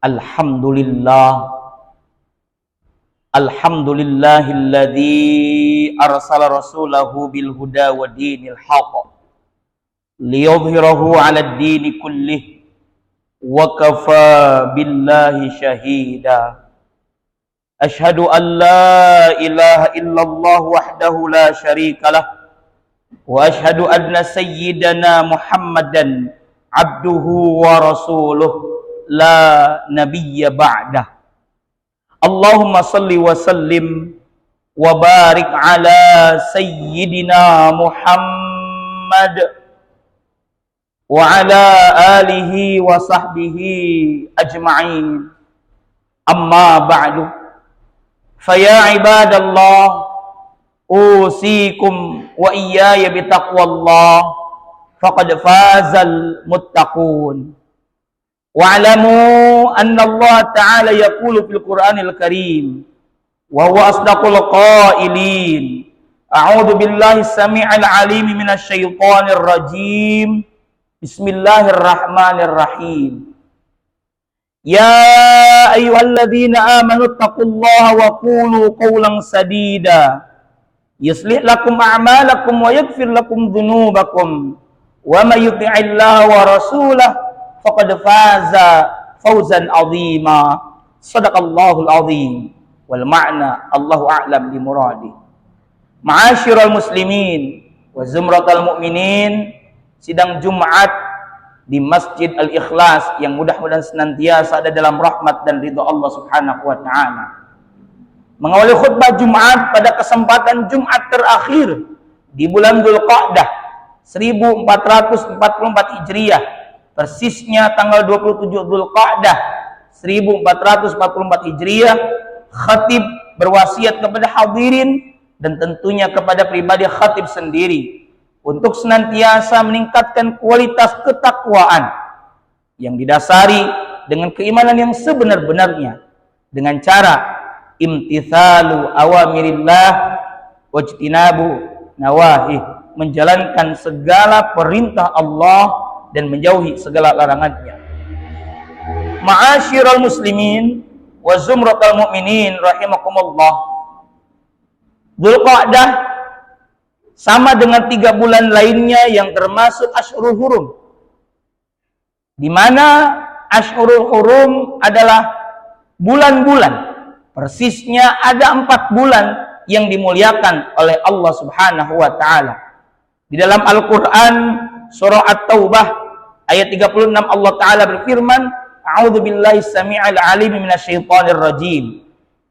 Alhamdulillah. Alhamdulillahilladzi arsala rasulahu bil huda wa dinil haqq liyudhhirahu 'alad dini kullih wa kafa billahi shahida. Ashhadu an la ilaha illallah wahdahu la syarika lah wa ashhadu anna sayyidana Muhammadan abduhu wa rasuluh la nabiyya ba'dah. Allahumma salli wa sallim wa barik ala sayyidina Muhammad wa ala alihi wa sahbihi ajma'in. Amma ba'du, faya ibadallah, usikum wa iyaya bitaqwallah, faqad fazal muttaqun. Wa'lamu anna Allah ta'ala yaqulu fil Qur'anil Karim wa huwa asdaqul qailin. A'udzu billahi as-sami'il 'alim minasy syaithanir rajim. Bismillahirrahmanirrahim. Ya ayyuhalladzina amanu taqullaha wa qulu qawlan sadida yuslih lakum a'malakum wa yaghfir lakum dhunubakum wa may yuti'illaha wa rasulahu faqad faza fawzan 'azima. Shadaqallahul 'azim. Wal ma'na Allahu a'lam bi muradi. Ma'asyiral muslimin wa zumratal mu'minin, sidang Jumat di Masjid Al-Ikhlas yang mudah-mudahan senantiasa ada dalam rahmat dan ridha Allah Subhanahu wa taala. Mengawali khutbah Jumat pada kesempatan Jumat terakhir di bulan Dzulqa'dah 1444 Hijriah, persisnya tanggal 27 Dzulqa'dah 1444 Hijriah, khatib berwasiat kepada hadirin dan tentunya kepada pribadi khatib sendiri untuk senantiasa meningkatkan kualitas ketakwaan yang didasari dengan keimanan yang sebenar-benarnya dengan cara imtithalu awamirillah wajtinabu nawahih, menjalankan segala perintah Allah dan menjauhi segala larangannya. Ma'asyiral muslimin wa zumratal mu'minin rahimakumullah, Dzulqa'dah sama dengan 3 bulan lainnya yang termasuk Ashhurul Hurum, di mana Ashhurul Hurum adalah bulan-bulan, persisnya ada 4 bulan yang dimuliakan oleh Allah Subhanahu wa taala. Di dalam Al-Qur'an surah At-Taubah ayat 36 Allah taala berfirman, a'udzu billahi samii'il 'alim minasyaitonir rajim.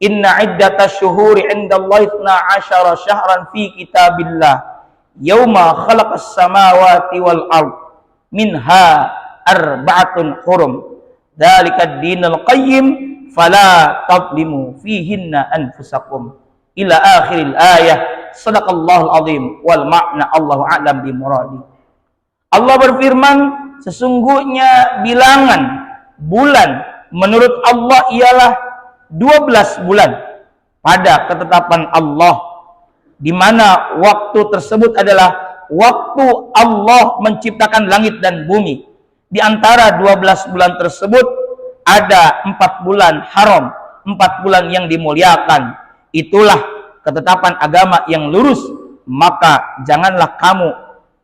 Inna 'iddatasy syuhuri 'indallahi 12 syahran fi kitabillah yauma khalaqas samawati wal ard minha arba'atun hurum dzalikad dinul qayyim fala tadlimu fihinna anfusakum ila akhiril ayah. Shadaqallahul azim wal ma'na Allahu a'lam bi muradi. Allah berfirman, sesungguhnya bilangan bulan menurut Allah ialah 12 bulan pada ketetapan Allah, di mana waktu tersebut adalah waktu Allah menciptakan langit dan bumi. Di antara 12 bulan tersebut ada 4 bulan haram, 4 bulan yang dimuliakan. Itulah ketetapan agama yang lurus. Maka janganlah kamu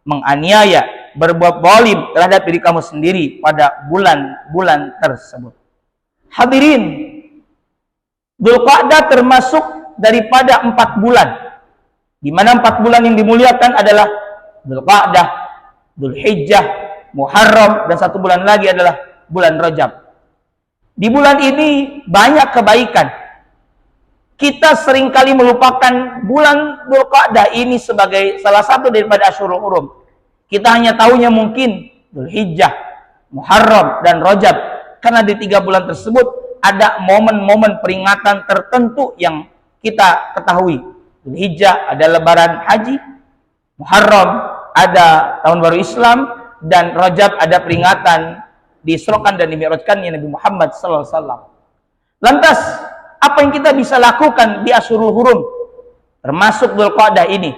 menganiaya, berbuat zalim terhadap diri kamu sendiri pada bulan-bulan tersebut. Hadirin, Dzulqa'dah termasuk daripada 4 bulan, di mana 4 bulan yang dimuliakan adalah Dzulqa'dah, Dzulhijjah, Muharram, dan 1 bulan lagi adalah bulan Rajab. Di bulan ini banyak kebaikan. Kita seringkali melupakan bulan Dzulqa'dah ini sebagai salah satu daripada Ashhurul Hurum. Kita hanya tahunya mungkin Dzulhijjah, Muharram, dan Rajab, karena di 3 bulan tersebut ada momen-momen peringatan tertentu yang kita ketahui. Dzulhijjah ada lebaran haji, Muharram ada tahun baru Islam, dan Rajab ada peringatan diisrokan dan dimi'rajkannya Nabi Muhammad SAW. Lantas, apa yang kita bisa lakukan di Ashhurul Hurum, termasuk Dzulqa'dah ini?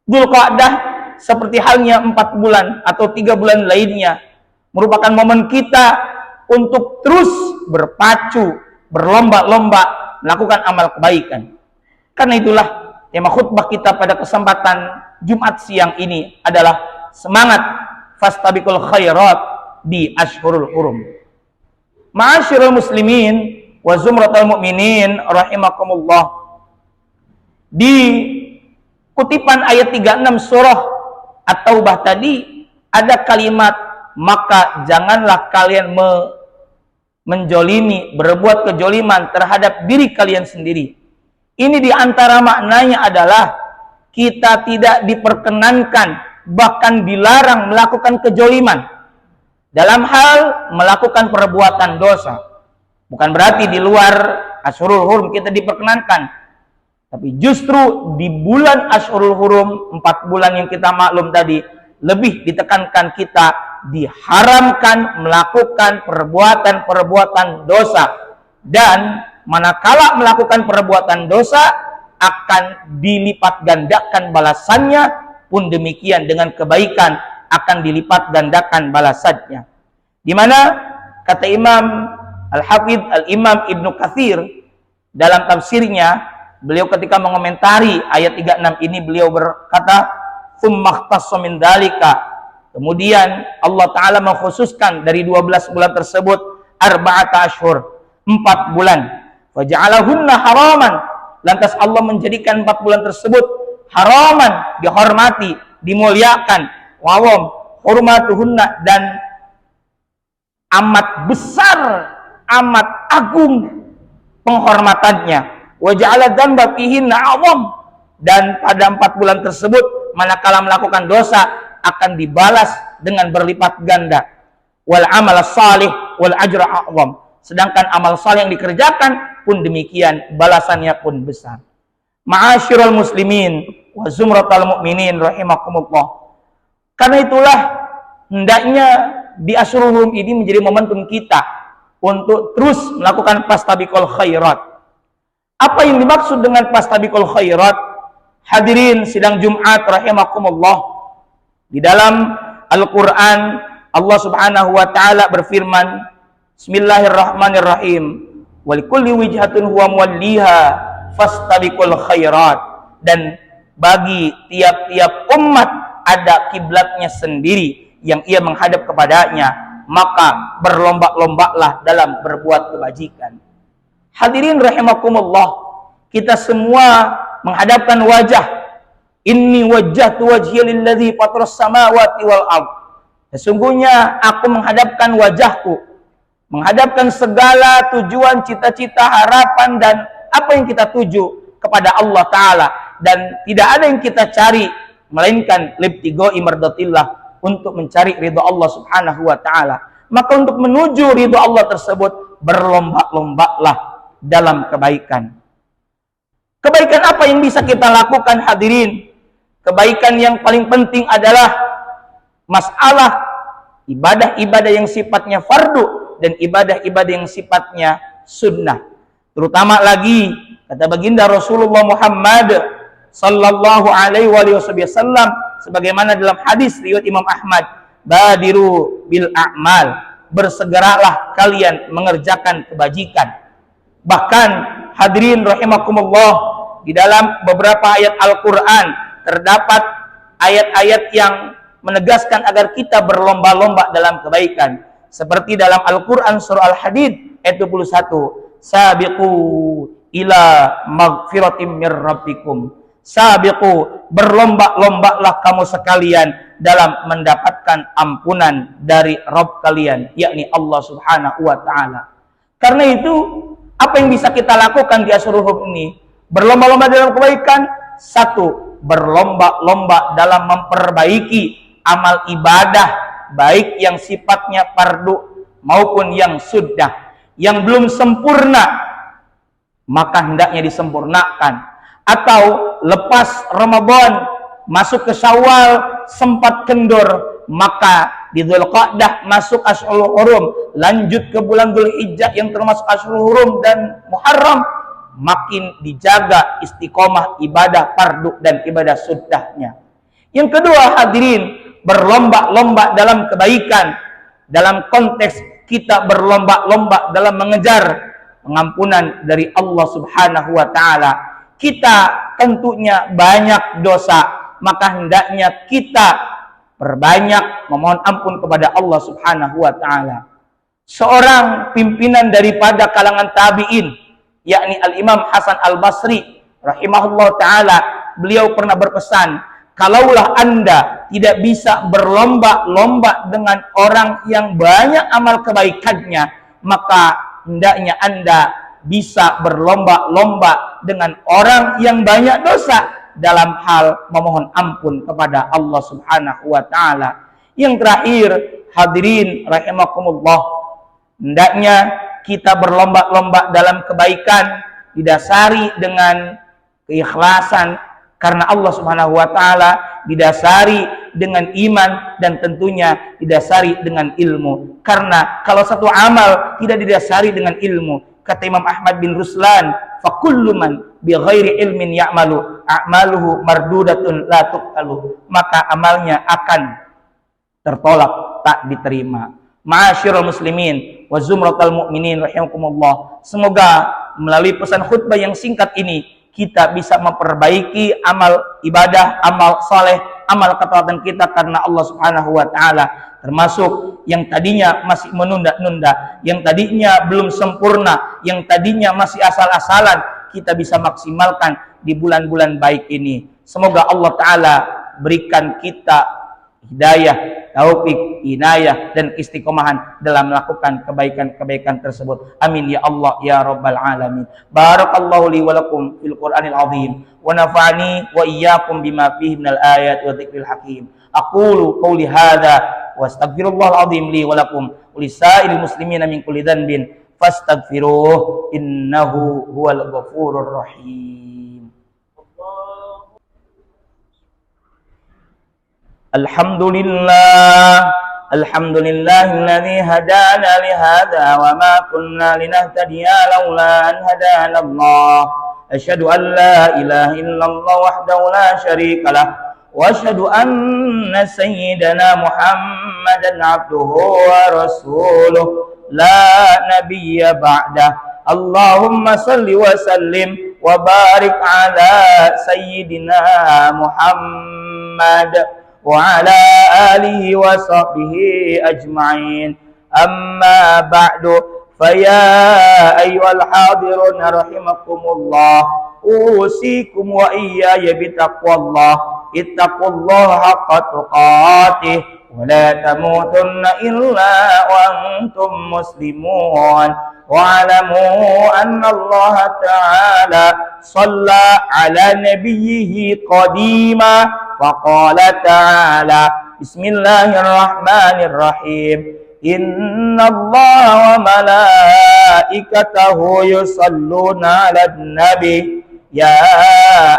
Dzulqa'dah seperti halnya 4 bulan atau 3 bulan lainnya merupakan momen kita untuk terus berpacu, berlomba-lomba melakukan amal kebaikan. Karena itulah tema khutbah kita pada kesempatan Jumat siang ini adalah semangat fastabiqul khairat di Ashhurul Hurum. Ma'asyiral muslimin wa zumratul mu'minin rahimakumullah. Di kutipan ayat 36 surah At-Taubah tadi ada kalimat, maka janganlah kalian menjolimi, berbuat kejoliman terhadap diri kalian sendiri. Ini diantara maknanya adalah kita tidak diperkenankan, bahkan dilarang melakukan kejoliman dalam hal melakukan perbuatan dosa. Bukan berarti di luar Ashhurul Hurum kita diperkenankan, tapi justru di bulan Ashhurul Hurum, 4 bulan yang kita maklum tadi, lebih ditekankan kita diharamkan melakukan perbuatan-perbuatan dosa. Dan manakala melakukan perbuatan dosa akan dilipat gandakan balasannya, pun demikian dengan kebaikan akan dilipat gandakan balasannya. Di mana kata Imam Al-Hafidh Al-Imam Ibnu Katsir dalam tafsirnya, beliau ketika mengomentari ayat 36 ini beliau berkata, "Tsumma ikhtassa min dzalika." Kemudian Allah Ta'ala mengkhususkan dari 12 bulan tersebut arba'ata ashhur, 4 bulan. Faja'alahunna haraman. Lantas Allah menjadikan 4 bulan tersebut haraman, dihormati, dimuliakan. Wawam hurmatuhunna, dan amat besar, amat agung penghormatannya. Wa ja'ala dzanba fihinna 'azam, dan pada 4 bulan tersebut manakala melakukan dosa akan dibalas dengan berlipat ganda. Wal amal salih wal ajra 'azam, sedangkan amal saleh yang dikerjakan pun demikian balasannya pun besar. Ma'asyiral muslimin wa zumratal mu'minin rahimakumullah. Karena itulah hendaknya di Ashhurul Hurum ini menjadi momentum kita untuk terus melakukan fastabiqul khairat. Apa yang dimaksud dengan fastabiqul khairat? Hadirin sidang Jumat rahimakumullah. Di dalam Al-Qur'an Allah Subhanahu wa taala berfirman, Bismillahirrahmanirrahim. Walikulli wijhatun huwa muwalliha fastabiqul khairat. Dan bagi tiap-tiap umat ada kiblatnya sendiri yang ia menghadap kepadanya, maka berlomba-lombalah dalam berbuat kebajikan. Hadirin rahimakumullah, kita semua menghadapkan wajah. Inni wajjahtu wajhiya lilladzi fataras samawati wal ardh. Sesungguhnya aku menghadapkan wajahku, menghadapkan segala tujuan, cita-cita, harapan, dan apa yang kita tuju kepada Allah Ta'ala. Dan tidak ada yang kita cari melainkan libtigoi mardatillah, untuk mencari ridha Allah Subhanahu wa Ta'ala. Maka untuk menuju ridha Allah tersebut berlomba-lombalah dalam kebaikan. Kebaikan apa yang bisa kita lakukan hadirin? Kebaikan yang paling penting adalah masalah ibadah-ibadah yang sifatnya fardu dan ibadah-ibadah yang sifatnya sunnah. Terutama lagi kata baginda Rasulullah Muhammad sallallahu alaihi wasallam sebagaimana dalam hadis riwayat Imam Ahmad, badiru bil a'mal, bersegeralah kalian mengerjakan kebajikan. Bahkan hadirin rahimakumullah, di dalam beberapa ayat Al-Qur'an terdapat ayat-ayat yang menegaskan agar kita berlomba-lomba dalam kebaikan. Seperti dalam Al-Qur'an surah Al-Hadid ayat 21, sabiqu ila magfiratim mir rabbikum. Sabiqu, berlomba-lombalah kamu sekalian dalam mendapatkan ampunan dari Rabb kalian, yakni Allah Subhanahu wa Ta'ala. Karena itu, apa yang bisa kita lakukan di Ashhurul Hurum ini? Berlomba-lomba dalam kebaikan. 1, berlomba-lomba dalam memperbaiki amal ibadah, baik yang sifatnya fardu maupun yang sudah. Yang belum sempurna, maka hendaknya disempurnakan. Atau lepas Ramadan masuk ke Syawal sempat kendor, maka di Dzulqa'dah masuk Ashhurul Hurum, lanjut ke bulan Dzulhijjah yang termasuk Ashhurul Hurum dan Muharram, makin dijaga istiqomah ibadah fardu dan ibadah sunnahnya. Yang kedua hadirin, berlomba-lomba dalam kebaikan dalam konteks kita berlomba-lomba dalam mengejar pengampunan dari Allah Subhanahu wa taala. Kita tentunya banyak dosa, maka hendaknya kita perbanyak memohon ampun kepada Allah Subhanahu wa taala. Seorang pimpinan daripada kalangan tabi'in, yakni Al-Imam Hasan Al-Basri rahimahullah taala, beliau pernah berpesan, kalaulah Anda tidak bisa berlomba-lomba dengan orang yang banyak amal kebaikannya, maka hendaknya Anda bisa berlomba-lomba dengan orang yang banyak dosa dalam hal memohon ampun kepada Allah Subhanahu wa taala. Yang terakhir, hadirin rahimakumullah, hendaknya kita berlomba-lomba dalam kebaikan didasari dengan keikhlasan karena Allah Subhanahu wa taala, didasari dengan iman, dan tentunya didasari dengan ilmu. Karena kalau satu amal tidak didasari dengan ilmu, kata Imam Ahmad bin Ruslan, fakullu man bi ghairi ilmin ya'malu a'maluhu mardudatun la tuqalu, maka amalnya akan tertolak, tak diterima. Ma'asyiral muslimin wa zumratal mu'minin rahimakumullah, semoga melalui pesan khutbah yang singkat ini kita bisa memperbaiki amal ibadah, amal soleh, amal ketaatan kita karena Allah Subhanahu wa taala, termasuk yang tadinya masih menunda-nunda, yang tadinya belum sempurna, yang tadinya masih asal-asalan, kita bisa maksimalkan di bulan-bulan baik ini. Semoga Allah taala berikan kita hidayah, taufik, inayah, dan istiqomahan dalam melakukan kebaikan-kebaikan tersebut. Amin ya Allah ya rabbal alamin. Barakallahu li wa lakum fil Qur'anil azim wa nafa'ani wa iyyakum bima fihi minal ayat wa dzikril hakim. Aqulu qawli hadza wa astaghfirullahal azim li wa lakum wa lisairil muslimina min kulli dhanbin fastaghfiruh innahu huwal ghafurur rahim. Alhamdulillah, alhamdulillahilladzi hadana li hadza wa ma kunna linahtadiya laula an hadana Allah. Asyhadu an la ilaha illallah wahdahu la syarika lah wa asyhadu anna sayyidana Muhammadan abduhu wa rasuluh la nabiyya ba'dah. Allahumma salli wa sallim wa barik ala sayyidina Muhammad wa ala alihi wa sahbihi ajma'in. Amma ba'du, faya ayyuhal hadirun rahimakumullah, usikum wa iyaya bitaqwallah, ittaqullaha haqqa tuqatih wa la tamutunna illa wa antum muslimun. Wa'alamu anna Allah ta'ala salla ala nabiyyihi qadima faqala ta'ala bismillahirrahmanirrahim inna Allah wa malaikatahu yusalluna ala nabi ya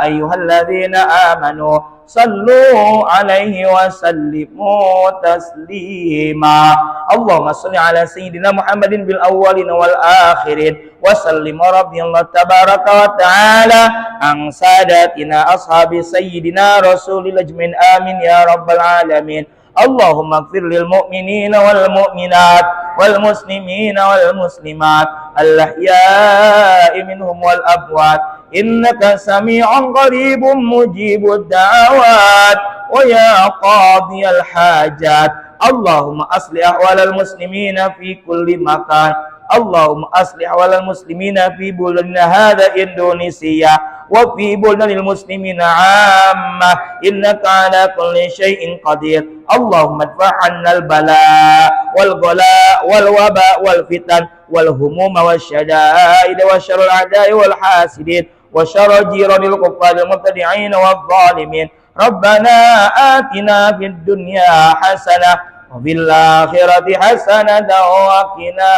ayyuhalladzina amanu sallu alaihi wa sallimu taslima. Allahumma salli ala sayyidina Muhammadin bil awwalin wal akhirin wa sallim radhiyallahu tabaraka wa ta'ala an sadatina ashabi sayyidina rasulil ajmin amin ya rabbal alamin. Allahumma ighfir lil mu'minina wal mu'minat wal muslimina wal muslimat al-ahya'i minhum wal amwat innaka sami'un qaribun mujibud da'awat wa ya qadiyal hajat. Allahumma aslih ahwalal muslimina fi kulli makan. Allahumma aslih ahwalal muslimina fi buladina hadha Indonesia wa fi buladil muslimina amma innaka ala kulli syai'in qadir. Allahumma adfa'anna al-bala wal ghala wal waba wal fitan wal humuma wasyada'id wa syarrul a'da'i wal hasidin wa syarra jiranil kuffar mubtadi'in wal zalimin. Rabbana atina fid dunya hasanah wa fil akhirati hasanah wa qina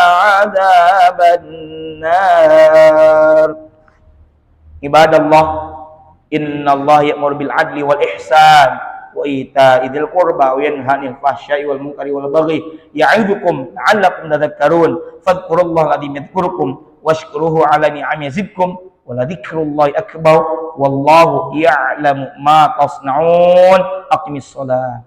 adzabannar. Ibadallah, innallaha ya'muru bil adli wal ihsan wa ita'i dzil qurba wa yanha 'anil fahsya'i wal munkari wal baghi ya'idukum la'allakum tadhakkarun. Fadhkurullaha alazim yadhkurukum washkuruhu 'ala ni'amihi yazidkum wa la dzikrullahi akbar wallahu ya'lamu ma tasna'un. Aqimis shalah.